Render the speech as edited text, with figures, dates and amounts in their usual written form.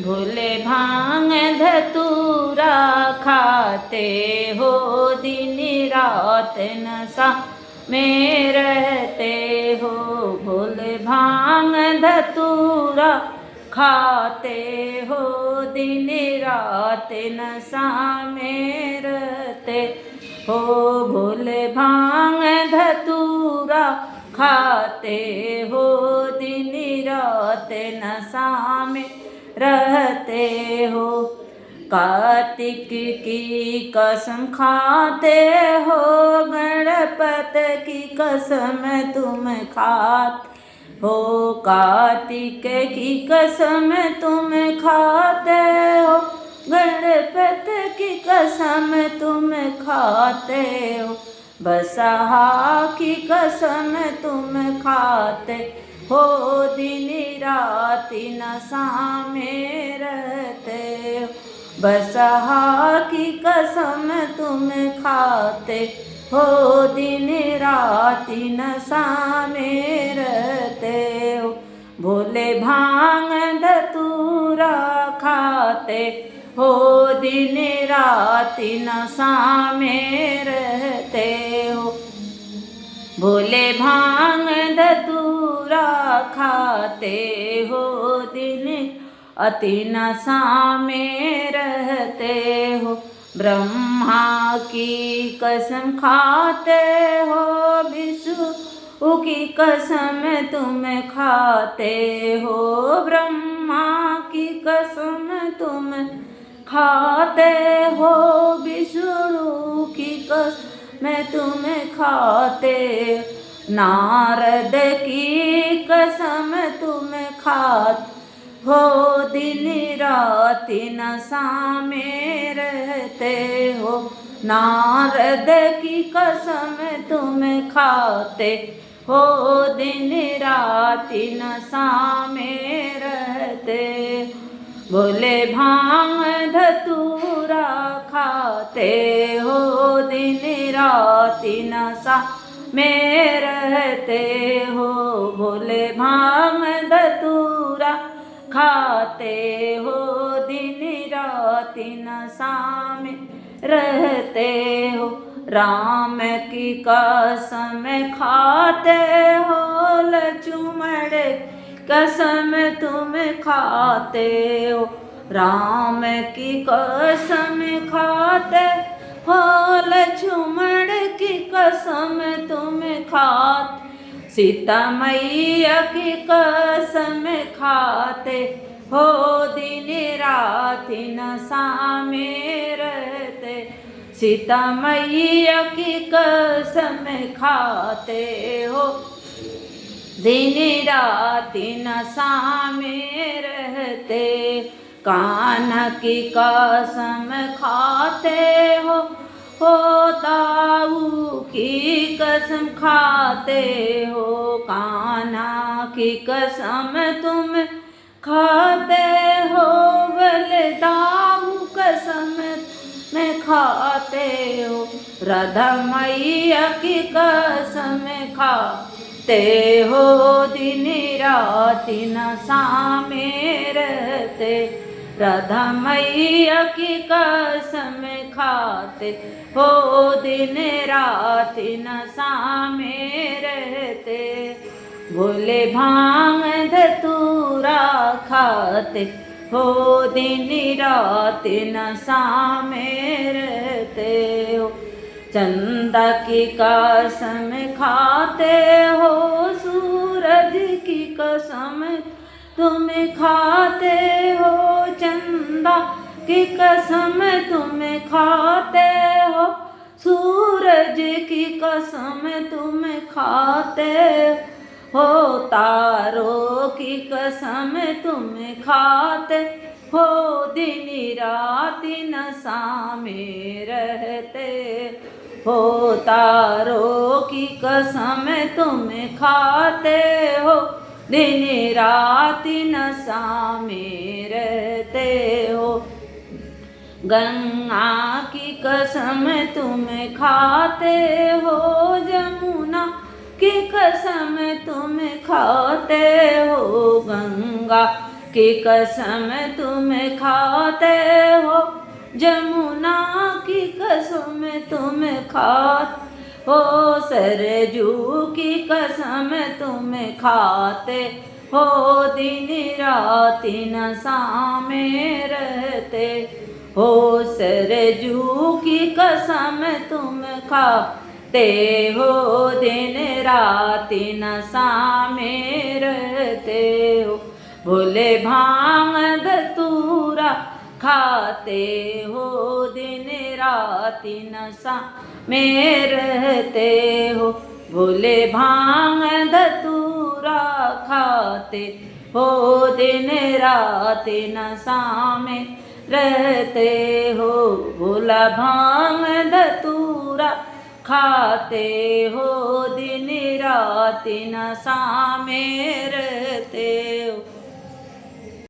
भोले भांग धतूरा खाते हो, दिन रात नशा में रहते हो। भोले भांग धतूरा खाते हो, दिन रात नशा में रहते हो। भोले भांग धतूरा खाते हो, दिन रात नशा में रहते हो। कार्तिक की कसम खाते हो, गणपति की कसम तुम खाते हो। कार्तिक की कसम तुम खाते हो, गणपति की कसम तुम खाते हो। बसहा की कसम तुम खाते हो, दिन रात नशा में रहते हो। बसहा की कसम तुम खाते हो, दिन रात नशा में रहते हो। भोले भांग धतूरा खाते हो, दिन रात नशा में रहते हो। भोले भांग धतूरा खाते हो, दिन अति नशा में रहते हो। ब्रह्मा की कसम खाते हो, विष्णु की कसम तुम खाते हो। ब्रह्मा की कसम तुम खाते हो, विष्णु की कसम तुम खाते। नारद की कसम तुम खाते हो, दिन रात नशा में रहते हो। नारद की कसम तुम खाते हो, दिन रात नशा में रहते। भोले भांग धतूरा खाते हो, दिन रात नशा में रहते हो। भोले भांग धतूरा खाते हो, दिन रात नशा में रहते हो। राम की कसम खाते हो, लक्ष्मण कसम तुम खाते हो। राम की कसम खाते हो, लक्ष्मण की कसम तुम खाते। सीता मैया की कसम खाते हो, दिन रात नशा में रहते। सीता मैया की कसम खाते हो, दिन रात नशा में रहते। कान्हा की कसम खाते हो, दाऊ की कसम खाते हो। कान्हा की कसम तुम खाते हो, बलदाऊ कसम में खाते हो। राधा मैया की कसम खाते हो, दिन रात नशा में रहते। राधा मैया की कसम खाते हो, दिन रात नशा में रहते। भोले भांग धतूरा खाते हो, दिन रात नशा में रहते हो। चंदा की कसम खाते हो, सूरज की कसम तुम खाते हो। चंदा की कसम तुम खाते हो, सूरज की कसम तुम खाते हो। तारों की कसम तुम खाते हो, दिन रात नशा में रहते हो। तारों की कसम तुम खाते हो, दिन रात नशा में रहते हो। गंगा की कसम तुम खाते हो, जमुना की कसम तुम खाते हो। गंगा की कसम तुम खाते हो, जमुना की कसम तुम खाते हो, सरजू की कसम तुम खाते हो, दिन रात नशा में रहते हो, सरजू की कसम तुम खाते हो, दिन रात नशा में रहते हो, भोले भांग धतूरा खाते हो, दिन रात नशा में रहते हो, भोले भांग धतूरा खाते हो, दिन रात नशा में रहते हो, भोला भांग धतूरा खाते हो, दिन रात नशा में रहते हो।